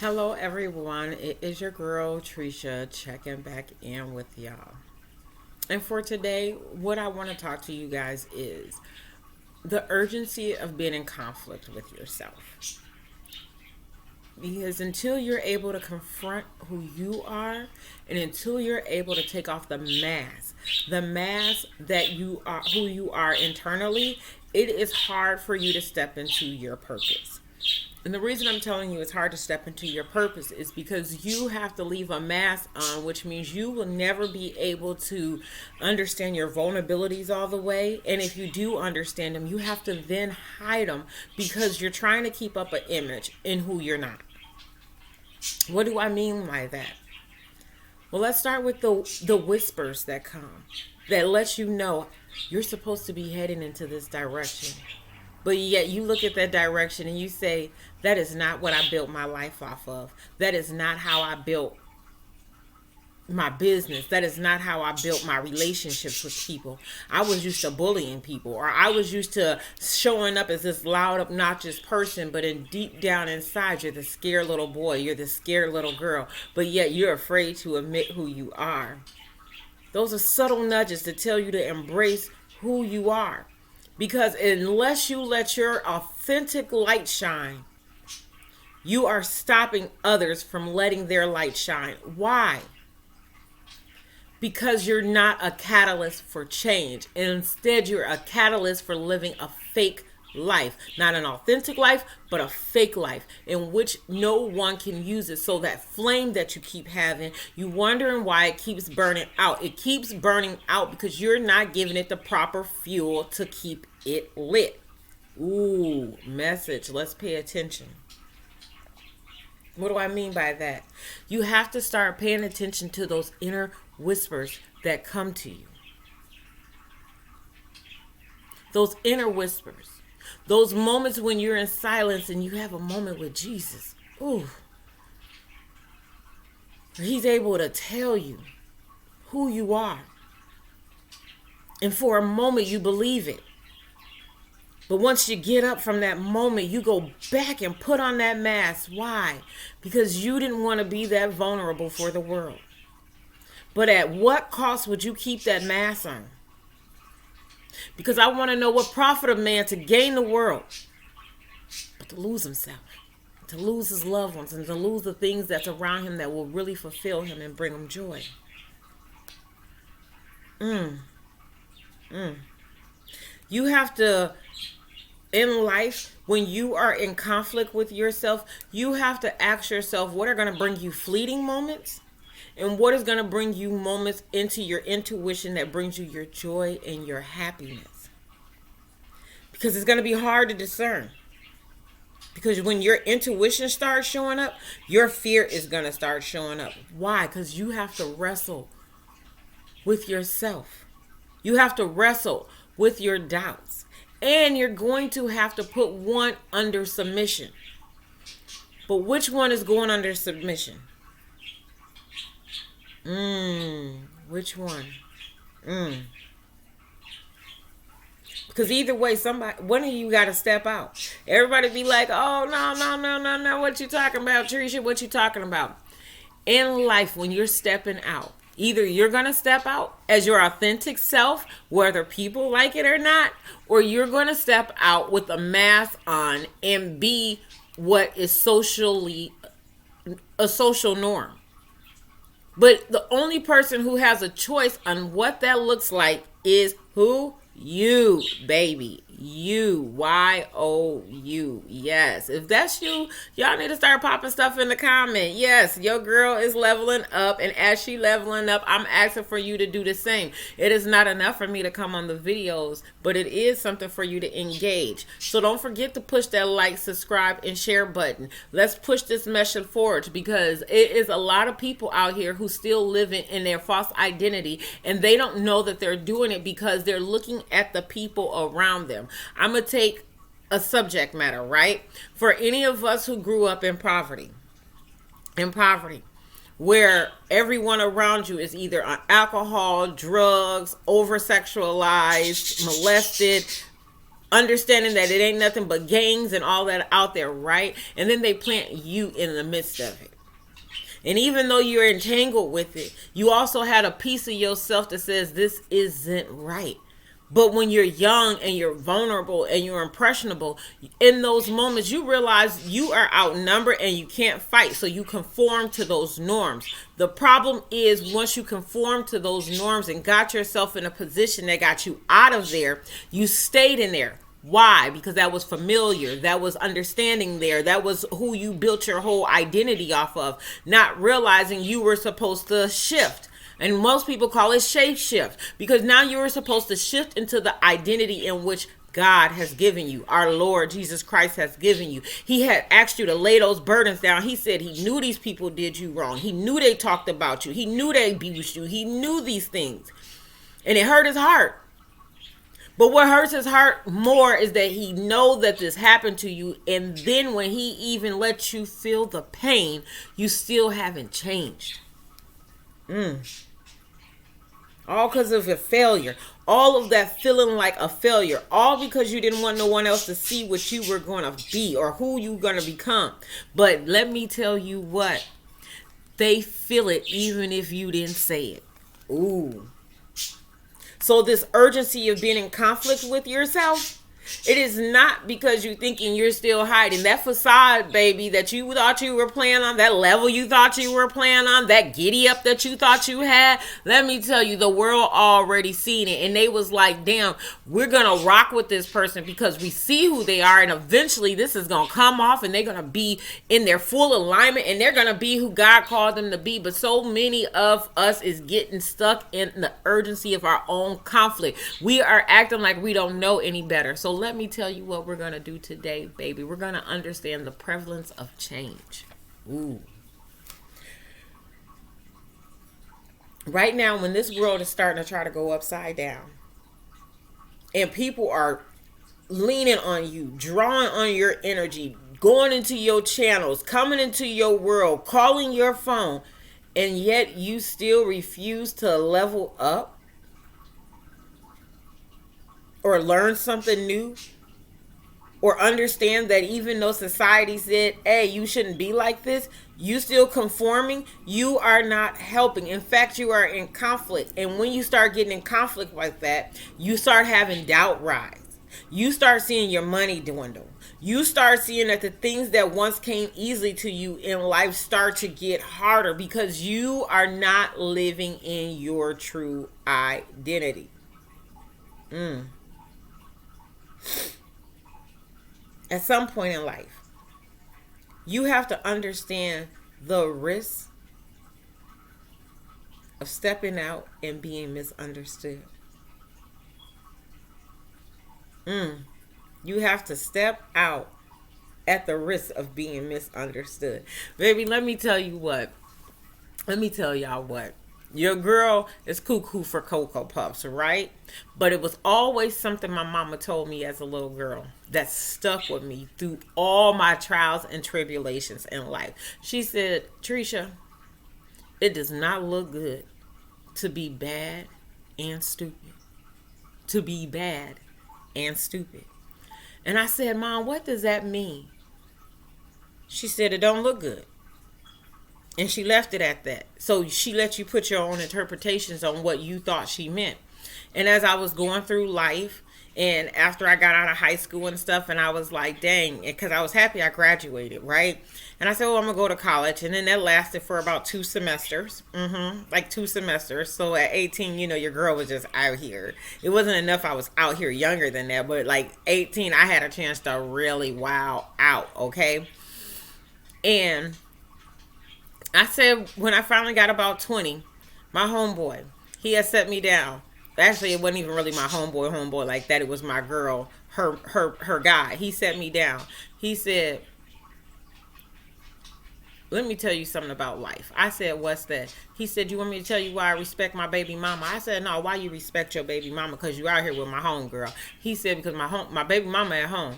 Hello, everyone. It is your girl, Trisha, checking back in with y'all. And for today, what I want to talk to you guys is the urgency of being in conflict with yourself. Because until you're able to confront who you are, and until you're able to take off the mask that you are, who you are internally, it is hard for you to step into your purpose. And the reason I'm telling you it's hard to step into your purpose is because you have to leave a mask on, which means you will never be able to understand your vulnerabilities all the way. And if you do understand them, you have to then hide them because you're trying to keep up an image in who you're not. What do I mean by that? Well, let's start with the whispers that come that lets you know you're supposed to be heading into this direction. But yet you look at that direction and you say, that is not what I built my life off of. That is not how I built my business. That is not how I built my relationships with people. I was used to bullying people, or I was used to showing up as this loud, obnoxious person, but in deep down inside, you're the scared little boy. You're the scared little girl, but yet you're afraid to admit who you are. Those are subtle nudges to tell you to embrace who you are. Because unless you let your authentic light shine, you are stopping others from letting their light shine. Why? Because you're not a catalyst for change. Instead, you're a catalyst for living a fake life. Not an authentic life, but a fake life in which no one can use it. So that flame that you keep having, you wondering why it keeps burning out. It keeps burning out because you're not giving it the proper fuel to keep it lit. Ooh, message. Let's pay attention. What do I mean by that? You have to start paying attention to those inner whispers that come to you. Those inner whispers. Those moments when you're in silence and you have a moment with Jesus. Ooh. He's able to tell you who you are. And for a moment you believe it. But once you get up from that moment, you go back and put on that mask. Why? Because you didn't want to be that vulnerable for the world. But at what cost would you keep that mask on? Because I want to know what profit of man to gain the world, but to lose himself, to lose his loved ones, and to lose the things that's around him that will really fulfill him and bring him joy. You have to, in life, when you are in conflict with yourself, you have to ask yourself what are going to bring you fleeting moments and what is going to bring you moments into your intuition that brings you your joy and your happiness. Because it's going to be hard to discern. Because when your intuition starts showing up, your fear is going to start showing up. Why? Because you have to wrestle with yourself. You have to wrestle with your doubts. And you're going to have to put one under submission. But which one is going under submission? Which one? Because either way, one of you got to step out. Everybody be like, oh, no. What you talking about, Trisha? What you talking about? In life, when you're stepping out, either you're going to step out as your authentic self, whether people like it or not, or you're going to step out with a mask on and be what is socially a social norm. But the only person who has a choice on what that looks like is who? You, baby. You. Y-O-U. Yes. If that's you, y'all need to start popping stuff in the comment. Yes, your girl is leveling up. And as she leveling up, I'm asking for you to do the same. It is not enough for me to come on the videos, but it is something for you to engage. So don't forget to push that like, subscribe, and share button. Let's push this message forward because it is a lot of people out here who still living in their false identity and they don't know that they're doing it because they're looking at the people around them. I'm going to take a subject matter, right? For any of us who grew up in poverty, where everyone around you is either on alcohol, drugs, over-sexualized, molested, understanding that it ain't nothing but gangs and all that out there, right? And then they plant you in the midst of it. And even though you're entangled with it, you also had a piece of yourself that says this isn't right. But when you're young and you're vulnerable and you're impressionable, in those moments you realize you are outnumbered and you can't fight. So you conform to those norms. The problem is once you conform to those norms and got yourself in a position that got you out of there, you stayed in there. Why? Because that was familiar. That was understanding there. That was who you built your whole identity off of. Not realizing you were supposed to shift. And most people call it shape shift. Because now you were supposed to shift into the identity in which God has given you. Our Lord Jesus Christ has given you. He had asked you to lay those burdens down. He said he knew these people did you wrong. He knew they talked about you. He knew they abused you. He knew these things. And it hurt his heart. But what hurts his heart more is that he knows that this happened to you. And then when he even lets you feel the pain, you still haven't changed. All because of a failure. All of that feeling like a failure. All because you didn't want no one else to see what you were going to be or who you were going to become. But let me tell you what. They feel it even if you didn't say it. Ooh. So this urgency of being in conflict with yourself, it is not because you're thinking you're still hiding. That facade, baby, that you thought you were playing on, that level you thought you were playing on, that giddy up that you thought you had, let me tell you, the world already seen it. And they was like, damn, we're going to rock with this person because we see who they are. And eventually this is going to come off and they're going to be in their full alignment and they're going to be who God called them to be. But so many of us is getting stuck in the urgency of our own conflict. We are acting like we don't know any better. So let me tell you what we're going to do today, baby. We're going to understand the prevalence of change. Ooh. Right now, when this world is starting to try to go upside down and people are leaning on you, drawing on your energy, going into your channels, coming into your world, calling your phone, and yet you still refuse to level up or learn something new, or understand that even though society said, hey, you shouldn't be like this, you still conforming, you are not helping. In fact, you are in conflict. And when you start getting in conflict like that, you start having doubt rise. You start seeing your money dwindle. You start seeing that the things that once came easily to you in life start to get harder because you are not living in your true identity. At some point in life, you have to understand the risk of stepping out and being misunderstood. You have to step out at the risk of being misunderstood. Baby, let me tell you what. Let me tell y'all what. Your girl is cuckoo for Cocoa Puffs, right? But it was always something my mama told me as a little girl that stuck with me through all my trials and tribulations in life. She said, Trisha, it does not look good to be bad and stupid. To be bad and stupid. And I said, Mom, what does that mean? She said, it don't look good. And she left it at that. So she let you put your own interpretations on what you thought she meant. And as I was going through life, and after I got out of high school and stuff, and I was like, dang, because I was happy I graduated, right? And I said, oh, I'm going to go to college. And then that lasted for about 2 semesters. Like 2 semesters. So at 18, you know, your girl was just out here. It wasn't enough I was out here younger than that. But like 18, I had a chance to really wow out, okay? And I said, when I finally got about 20, my homeboy, he had set me down. Actually, it wasn't even really my homeboy like that. It was my girl, her guy. He set me down. He said, let me tell you something about life. I said, what's that? He said, you want me to tell you why I respect my baby mama? I said, no, why you respect your baby mama? Because you out here with my homegirl. He said, because my baby mama at home.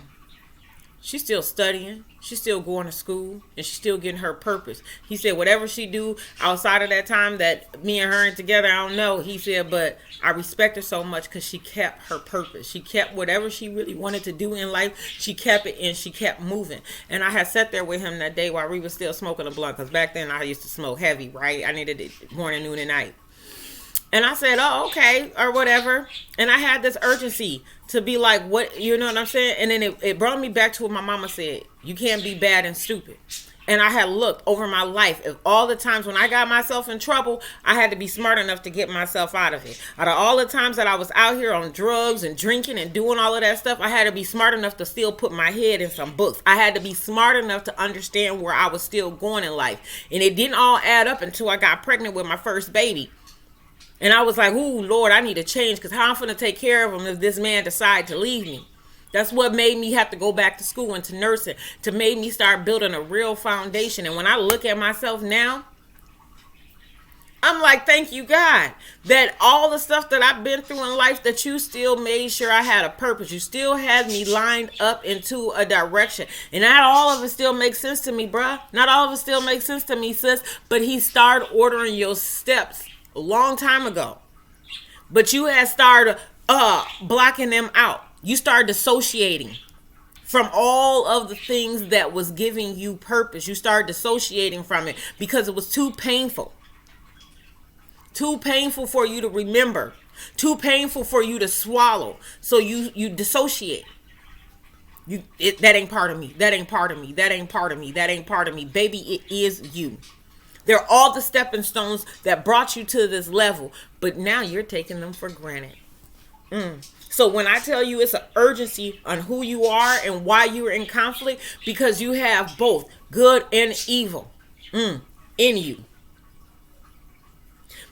she's still studying. She's still going to school, and she's still getting her purpose. He said whatever she do outside of that time that me and her ain't together, I don't know. He said, but I respect her so much because she kept her purpose. She kept whatever she really wanted to do in life. She kept it, and she kept moving. And I had sat there with him that day while we was still smoking a blunt, because back then I used to smoke heavy, right? I needed it morning, noon, and night. And I said, oh, okay, or whatever. And I had this urgency to be like, what, you know what I'm saying? And then it brought me back to what my mama said. You can't be bad and stupid. And I had looked over my life of all the times when I got myself in trouble, I had to be smart enough to get myself out of it. Out of all the times that I was out here on drugs and drinking and doing all of that stuff, I had to be smart enough to still put my head in some books. I had to be smart enough to understand where I was still going in life. And it didn't all add up until I got pregnant with my first baby. And I was like, ooh, Lord, I need to change, because how I'm going to take care of him if this man decide to leave me? That's what made me have to go back to school and to nursing, to make me start building a real foundation. And when I look at myself now, I'm like, thank you, God, that all the stuff that I've been through in life, that you still made sure I had a purpose. You still had me lined up into a direction. And not all of it still makes sense to me, bruh. Not all of it still makes sense to me, sis. But he started ordering your steps a long time ago. But you had started blocking them out. You started dissociating from all of the things that was giving you purpose. You started dissociating from it because it was too painful. Too painful for you to remember. Too painful for you to swallow. So you dissociate. That ain't part of me. That ain't part of me. That ain't part of me. That ain't part of me. Baby, it is you. They're all the stepping stones that brought you to this level, but now you're taking them for granted. So when I tell you it's an urgency on who you are and why you're in conflict, because you have both good and evil in you.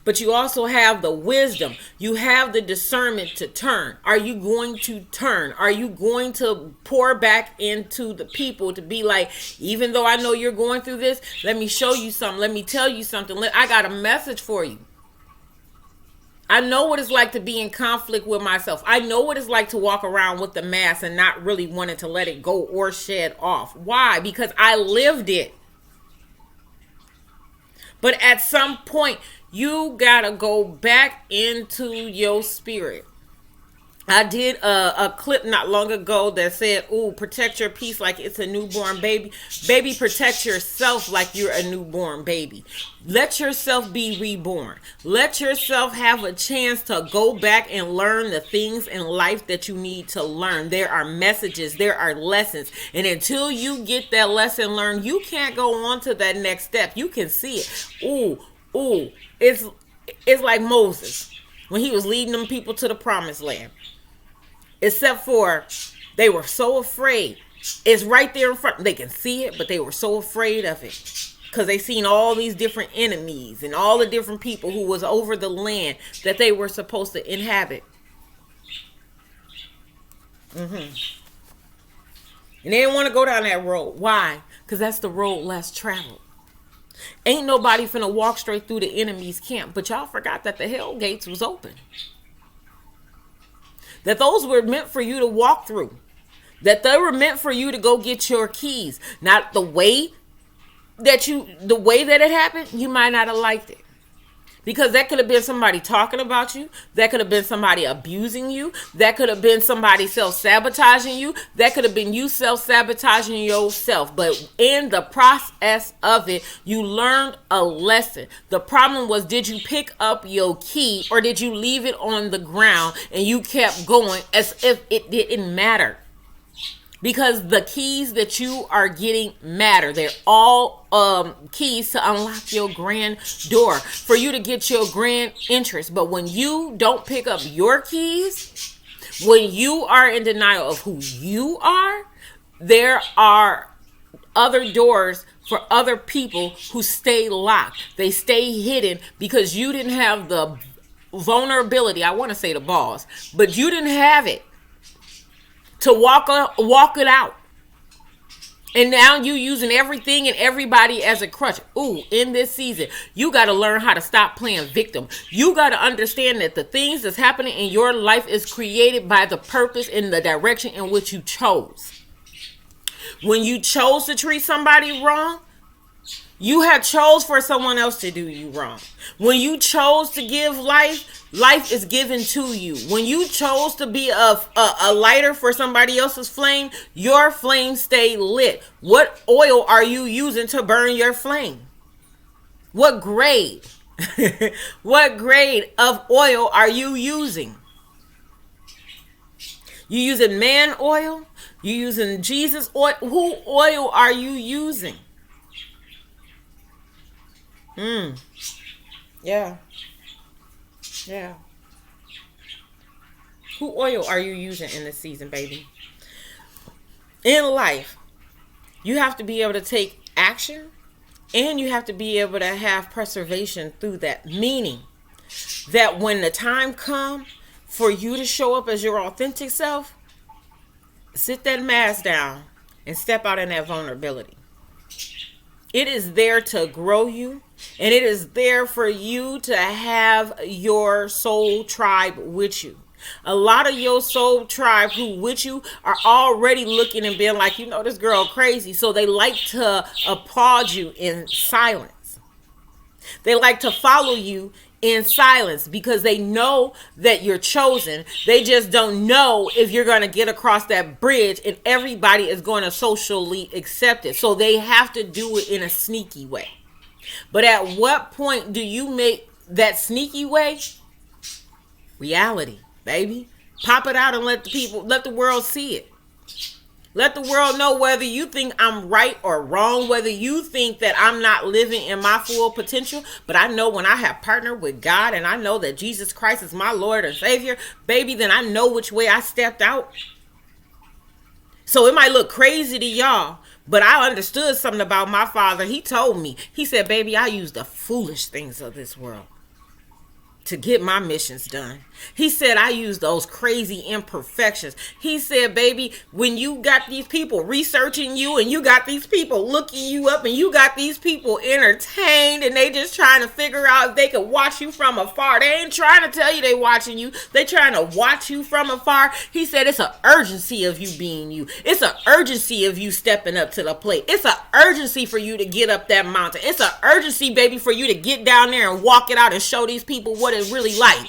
But you also have the wisdom. You have the discernment to turn. Are you going to turn? Are you going to pour back into the people to be like, even though I know you're going through this, let me show you something. Let me tell you something. I got a message for you. I know what it's like to be in conflict with myself. I know what it's like to walk around with the mask and not really wanting to let it go or shed off. Why? Because I lived it. But at some point, you gotta go back into your spirit. I did a clip not long ago that said, ooh, protect your peace like it's a newborn baby. Baby, protect yourself like you're a newborn baby. Let yourself be reborn. Let yourself have a chance to go back and learn the things in life that you need to learn. There are messages, there are lessons. And until you get that lesson learned, you can't go on to that next step. You can see it. Ooh, it's like Moses when he was leading them people to the promised land. Except for they were so afraid. It's right there in front. They can see it, but they were so afraid of it. Because they seen all these different enemies and all the different people who was over the land that they were supposed to inhabit. And they didn't want to go down that road. Why? Because that's the road less traveled. Ain't nobody finna walk straight through the enemy's camp. But y'all forgot that the hell gates was open. That those were meant for you to walk through. That they were meant for you to go get your keys. Not the way that it happened, you might not have liked it. Because that could have been somebody talking about you. That could have been somebody abusing you. That could have been somebody self-sabotaging you. That could have been you self-sabotaging yourself. But in the process of it, you learned a lesson. The problem was, did you pick up your key or did you leave it on the ground and you kept going as if it didn't matter? Because the keys that you are getting matter. They're all keys to unlock your grand door. For you to get your grand interest. But when you don't pick up your keys, when you are in denial of who you are, there are other doors for other people who stay locked. They stay hidden because you didn't have the vulnerability. I want to say the balls. But you didn't have it. To walk it out. And now you using everything and everybody as a crutch. Ooh, in this season, you got to learn how to stop playing victim. You got to understand that the things that's happening in your life is created by the purpose and the direction in which you chose. When you chose to treat somebody wrong, you had chose for someone else to do you wrong. When you chose to give life, life is given to you. When you chose to be a lighter for somebody else's flame, your flame stayed lit. What oil are you using to burn your flame? What grade? What grade of oil are you using? You using man oil? You using Jesus oil? Who oil are you using? Yeah. Yeah. Who oil are you using in this season, baby? In life, you have to be able to take action, and you have to be able to have preservation through that. Meaning that when the time comes for you to show up as your authentic self, sit that mask down and step out in that vulnerability. It is there to grow you, and it is there for you to have your soul tribe with you. A lot of your soul tribe who with you are already looking and being like, this girl crazy. So they like to applaud you in silence. They like to follow you in silence because they know that you're chosen. They just don't know if you're going to get across that bridge and everybody is going to socially accept it. So they have to do it in a sneaky way. But at what point do you make that sneaky way reality, baby? Pop it out and let the world see it. Let the world know whether you think I'm right or wrong, whether you think that I'm not living in my full potential. But I know when I have partnered with God and I know that Jesus Christ is my Lord and Savior, baby, then I know which way I stepped out. So it might look crazy to y'all, but I understood something about my father. He told me, he said, baby, I use the foolish things of this world to get my missions done. He said, I use those crazy imperfections. He said, baby, when you got these people researching you and you got these people looking you up and you got these people entertained and they just trying to figure out if they can watch you from afar. They ain't trying to tell you they watching you. They trying to watch you from afar. He said, it's an urgency of you being you. It's an urgency of you stepping up to the plate. It's an urgency for you to get up that mountain. It's an urgency, baby, for you to get down there and walk it out and show these people what it's really like.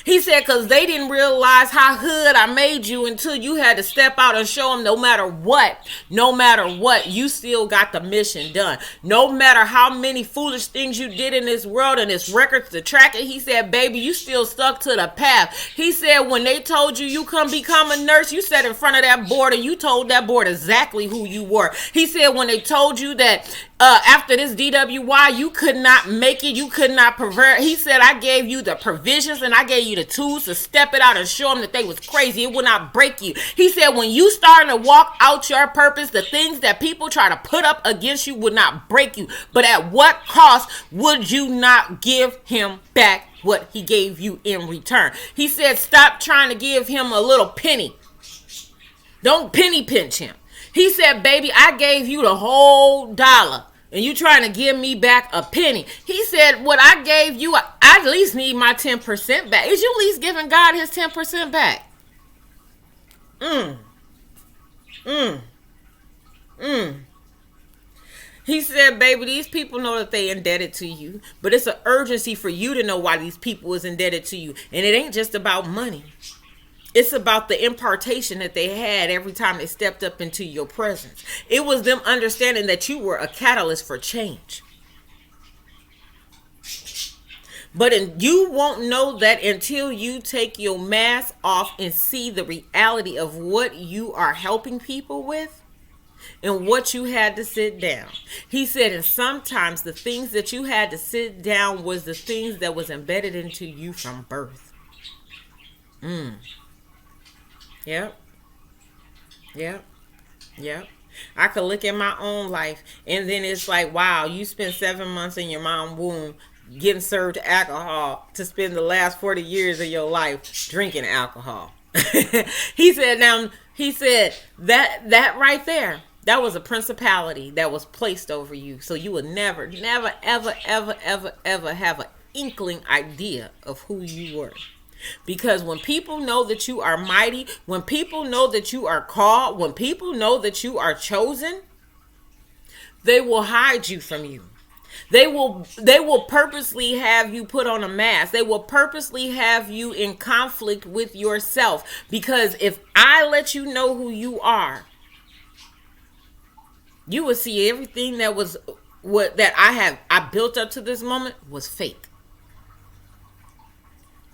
He said, because they didn't realize how hood I made you until you had to step out and show them no matter what, you still got the mission done. No matter how many foolish things you did in this world and this records to track it, he said, baby, you still stuck to the path. He said, when they told you come become a nurse, you sat in front of that board and you told that board exactly who you were. He said, when they told you that after this DWY, you could not make it, you could not pervert. He said, I gave you the provisions and I gave you the tools to step it out and show them that they was crazy. It would not break you. He said, when you starting to walk out your purpose, the things that people try to put up against you would not break you. But at what cost would you not give him back what he gave you in return? He said, stop trying to give him a little penny. Don't penny pinch him. He said, baby, I gave you the whole dollar and you trying to give me back a penny. He said, what I gave you, I at least need my 10% back. Is you at least giving God his 10% back? He said, baby, these people know that they indebted to you, but it's an urgency for you to know why these people is indebted to you. And it ain't just about money. It's about the impartation that they had every time they stepped up into your presence. It was them understanding that you were a catalyst for change. But you won't know that until you take your mask off and see the reality of what you are helping people with and what you had to sit down. He said, and sometimes the things that you had to sit down was the things that was embedded into you from birth. Yep. I could look at my own life and then it's like, wow, you spent 7 months in your mom's womb getting served alcohol to spend the last 40 years of your life drinking alcohol. He said that right there, that was a principality that was placed over you. So you would never, ever have an inkling idea of who you were. Because when people know that you are mighty, when people know that you are called, when people know that you are chosen, they will hide you from you. They will purposely have you put on a mask. They will purposely have you in conflict with yourself. Because if I let you know who you are, you will see everything that was what that I built up to this moment was fake.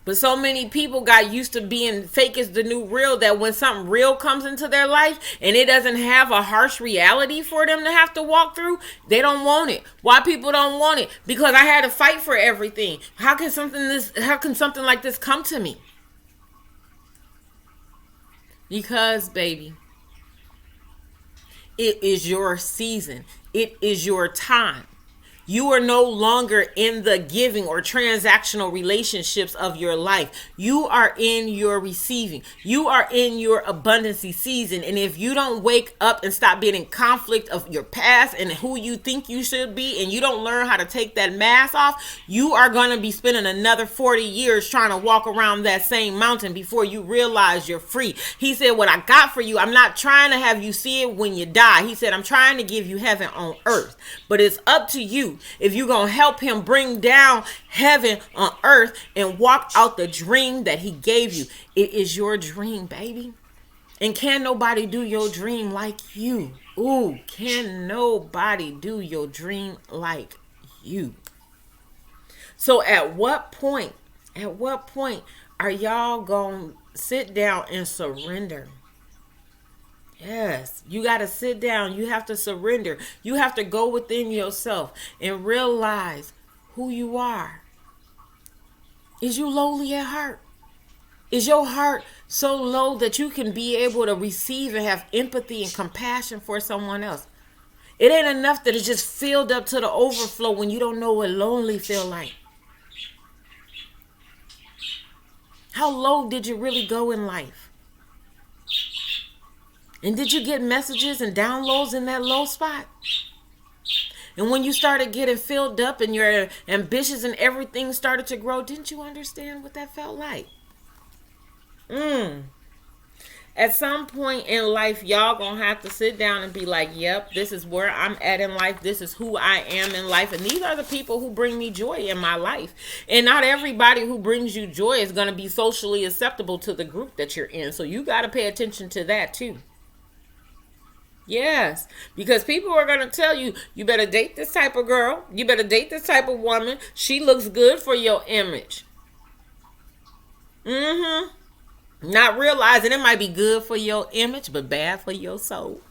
But so many people got used to being fake is the new real that when something real comes into their life and it doesn't have a harsh reality for them to have to walk through, they don't want it. Why people don't want it? Because I had to fight for everything. How can something like this come to me? Because, baby, it is your season. It is your time. You are no longer in the giving or transactional relationships of your life. You are in your receiving. You are in your abundancy season. And if you don't wake up and stop being in conflict of your past and who you think you should be, and you don't learn how to take that mask off, you are going to be spending another 40 years trying to walk around that same mountain before you realize you're free. He said, what I got for you, I'm not trying to have you see it when you die. He said, I'm trying to give you heaven on earth. But it's up to you if you're going to help him bring down heaven on earth and walk out the dream that he gave you. It is your dream, baby. And can nobody do your dream like you? Ooh, can nobody do your dream like you? So at what point are y'all going to sit down and surrender? Yes, you got to sit down. You have to surrender. You have to go within yourself and realize who you are. Is you lowly at heart? Is your heart so low that you can be able to receive and have empathy and compassion for someone else? It ain't enough that it's just filled up to the overflow when you don't know what lonely feel like. How low did you really go in life? And did you get messages and downloads in that low spot? And when you started getting filled up and your ambitions and everything started to grow, didn't you understand what that felt like? At some point in life, y'all gonna have to sit down and be like, yep, this is where I'm at in life. This is who I am in life. And these are the people who bring me joy in my life. And not everybody who brings you joy is gonna be socially acceptable to the group that you're in. So you gotta pay attention to that too. Yes, because people are going to tell you, you better date this type of girl. You better date this type of woman. She looks good for your image. Not realizing it might be good for your image, but bad for your soul.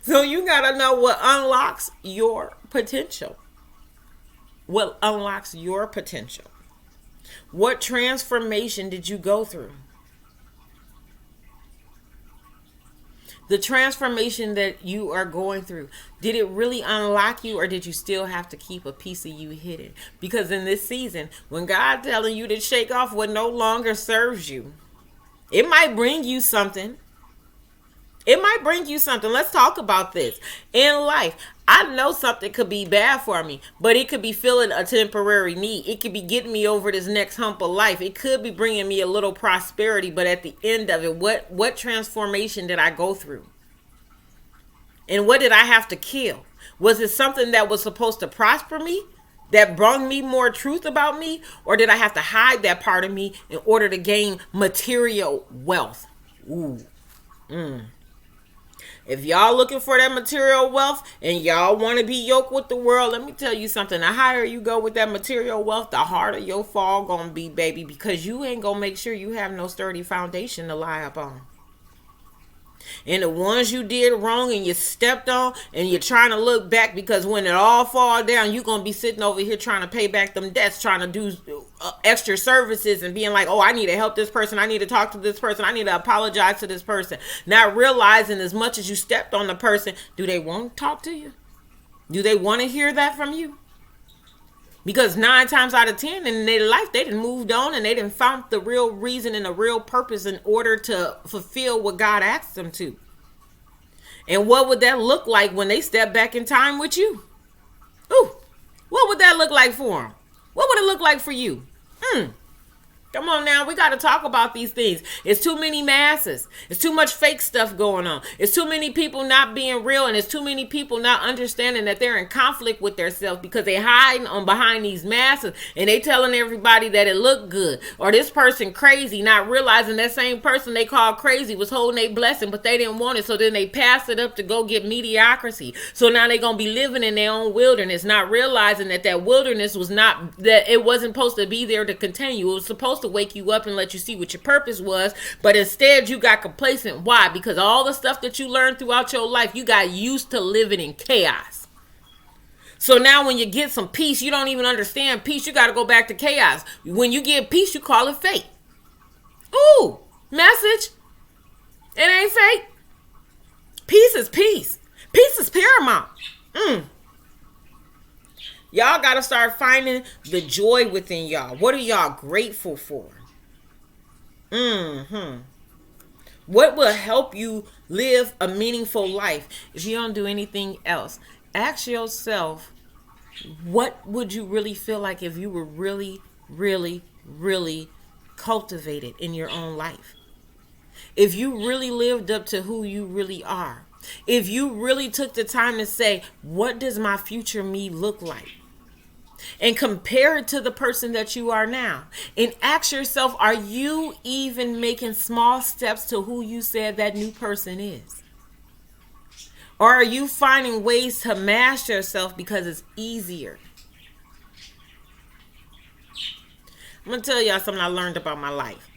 So you got to know what unlocks your potential. What unlocks your potential? What transformation did you go through? The transformation that you are going through, did it really unlock you, or did you still have to keep a piece of you hidden? Because in this season, when God telling you to shake off what no longer serves you, it might bring you something. It might bring you something. Let's talk about this. In life, I know something could be bad for me, but it could be filling a temporary need. It could be getting me over this next hump of life. It could be bringing me a little prosperity, but at the end of it, what transformation did I go through? And what did I have to kill? Was it something that was supposed to prosper me, that brought me more truth about me? Or did I have to hide that part of me in order to gain material wealth? Ooh. If y'all looking for that material wealth and y'all want to be yoked with the world, let me tell you something. The higher you go with that material wealth, the harder your fall gonna be, baby, because you ain't gonna make sure you have no sturdy foundation to lie up on. And the ones you did wrong and you stepped on and you're trying to look back, because when it all fall down, you're going to be sitting over here trying to pay back them debts, trying to do extra services and being like, oh, I need to help this person. I need to talk to this person. I need to apologize to this person. Not realizing as much as you stepped on the person, do they want to talk to you? Do they want to hear that from you? Because 9 times out of 10 in their life, they done moved on and they done found the real reason and the real purpose in order to fulfill what God asked them to. And what would that look like when they step back in time with you? Ooh, what would that look like for them? What would it look like for you? Come on now, we got to talk about these things. It's too many masses. It's too much fake stuff going on. It's too many people not being real, and it's too many people not understanding that they're in conflict with themselves because they hiding on behind these masses and they telling everybody that it look good or this person crazy, not realizing that same person they call crazy was holding a blessing, but they didn't want it, so then they pass it up to go get mediocrity. So now they're gonna be living in their own wilderness, not realizing that that wilderness was not, that it wasn't supposed to be there to continue. It was supposed to wake you up and let you see what your purpose was, but instead you got complacent. Why? Because all the stuff that you learned throughout your life, you got used to living in chaos. So now when you get some peace, you don't even understand peace. You got to go back to chaos. When you get peace, you call it fake. Ooh, message. It ain't fake. Peace is peace. Peace is paramount. Y'all got to start finding the joy within y'all. What are y'all grateful for? What will help you live a meaningful life if you don't do anything else? Ask yourself, what would you really feel like if you were really, really, really cultivated in your own life? If you really lived up to who you really are? If you really took the time to say, what does my future me look like? And compare it to the person that you are now. And ask yourself, are you even making small steps to who you said that new person is? Or are you finding ways to mask yourself because it's easier? I'm going to tell y'all something I learned about my life.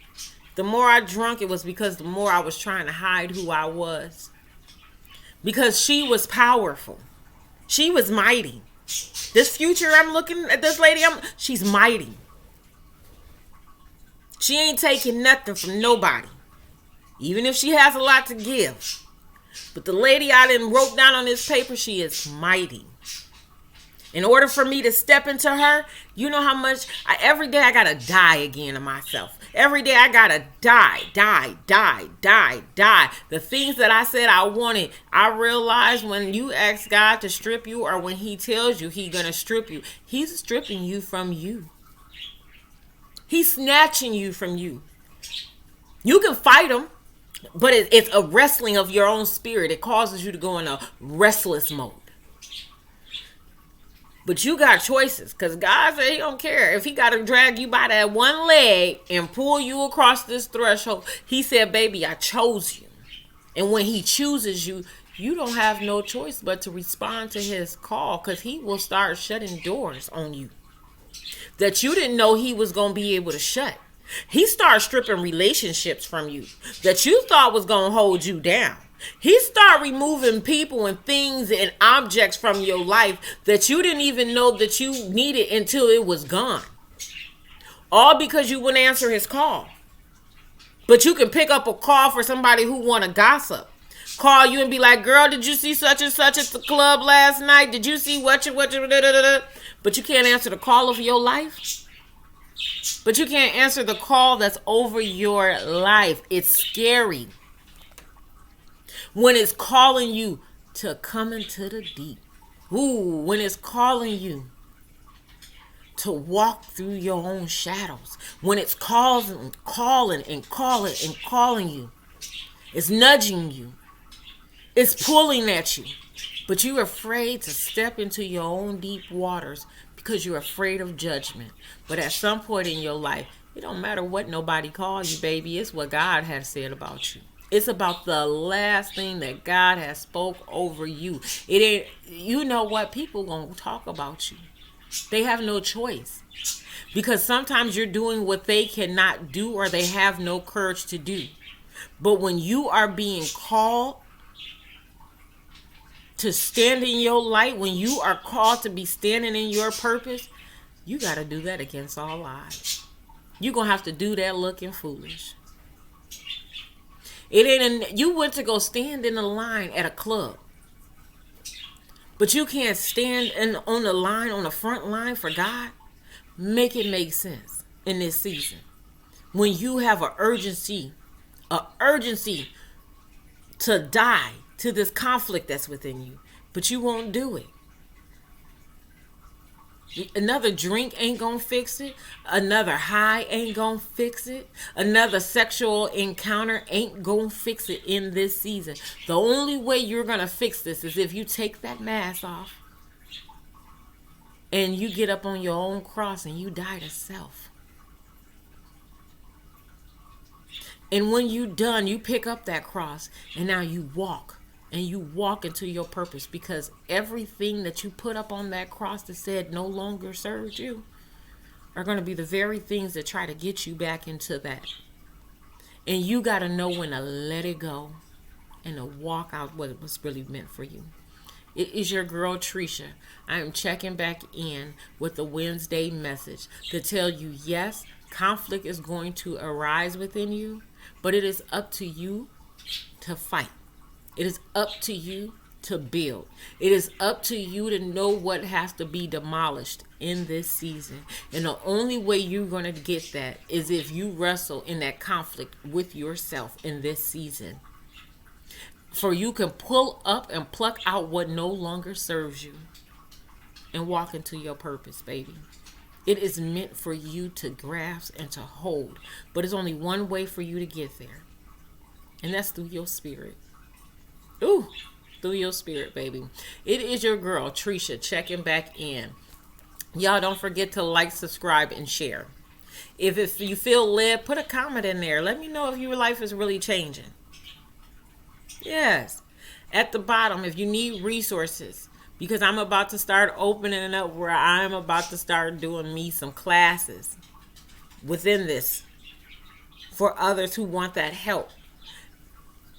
The more I drunk, it was because the more I was trying to hide who I was. Because she was powerful. She was mighty. This future, I'm looking at this lady, she's mighty. She ain't taking nothing from nobody. Even if she has a lot to give. But the lady I done wrote down on this paper, she is mighty. In order for me to step into her, you know how much, every day I gotta die again to myself. Every day I gotta die. The things that I said I wanted, I realized when you ask God to strip you, or when he tells you he gonna strip you, he's stripping you from you. He's snatching you from you. You can fight him, but it's a wrestling of your own spirit. It causes you to go in a restless mode. But you got choices, because God said he don't care. If he got to drag you by that one leg and pull you across this threshold, he said, baby, I chose you. And when he chooses you, you don't have no choice but to respond to his call, because he will start shutting doors on you that you didn't know he was going to be able to shut. He started stripping relationships from you that you thought was going to hold you down. He started removing people and things and objects from your life that you didn't even know that you needed until it was gone. All because you wouldn't answer his call. But you can pick up a call for somebody who want to gossip. Call you and be like, girl, did you see such and such at the club last night? Did you see what you But you can't answer the call of your life. But you can't answer the call that's over your life. It's scary. When it's calling you to come into the deep. Ooh, when it's calling you to walk through your own shadows. When it's calling you. It's nudging you. It's pulling at you. But you're afraid to step into your own deep waters because you're afraid of judgment. But at some point in your life, it don't matter what nobody calls you, baby. It's what God has said about you. It's about the last thing that God has spoke over you. It ain't, you know what? People gonna talk about you. They have no choice. Because sometimes you're doing what they cannot do or they have no courage to do. But when you are being called to stand in your light, when you are called to be standing in your purpose, you got to do that against all odds. You're going to have to do that looking foolish. It ain't you went to go stand in a line at a club. But you can't stand on the line, on the front line for God. Make it make sense in this season. When you have an urgency to die to this conflict that's within you, but you won't do it. Another drink ain't gonna fix it. Another high ain't gonna fix it. Another sexual encounter ain't gonna fix it in this season. The only way you're gonna fix this is if you take that mask off and you get up on your own cross and you die to self. And when you done, you pick up that cross and now you walk. And you walk into your purpose, because everything that you put up on that cross that said no longer served you are going to be the very things that try to get you back into that. And you got to know when to let it go and to walk out what was really meant for you. It is your girl Trisha. I am checking back in with the Wednesday message to tell you, yes, conflict is going to arise within you, but it is up to you to fight. It is up to you to build. It is up to you to know what has to be demolished in this season. And the only way you're going to get that is if you wrestle in that conflict with yourself in this season. For you can pull up and pluck out what no longer serves you and walk into your purpose, baby. It is meant for you to grasp and to hold. But it's only one way for you to get there. And that's through your spirit. Ooh, through your spirit, baby. It is your girl, Trisha, checking back in. Y'all don't forget to like, subscribe, and share. If you feel led, put a comment in there. Let me know if your life is really changing. Yes. At the bottom, if you need resources, because I'm about to start opening up where I'm about to start doing me some classes within this for others who want that help.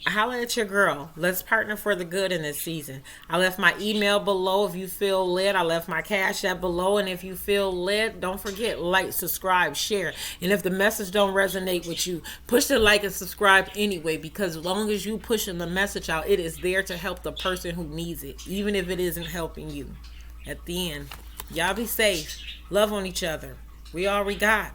Holla at your girl. Let's partner for the good in this season. I left my email below if you feel led. I left my Cashapp below. And if you feel led, don't forget, like, subscribe, share. And if the message don't resonate with you, push the like and subscribe anyway, because as long as you pushing the message out, it is there to help the person who needs it, even if it isn't helping you. At the end, y'all be safe. Love on each other. We all we got.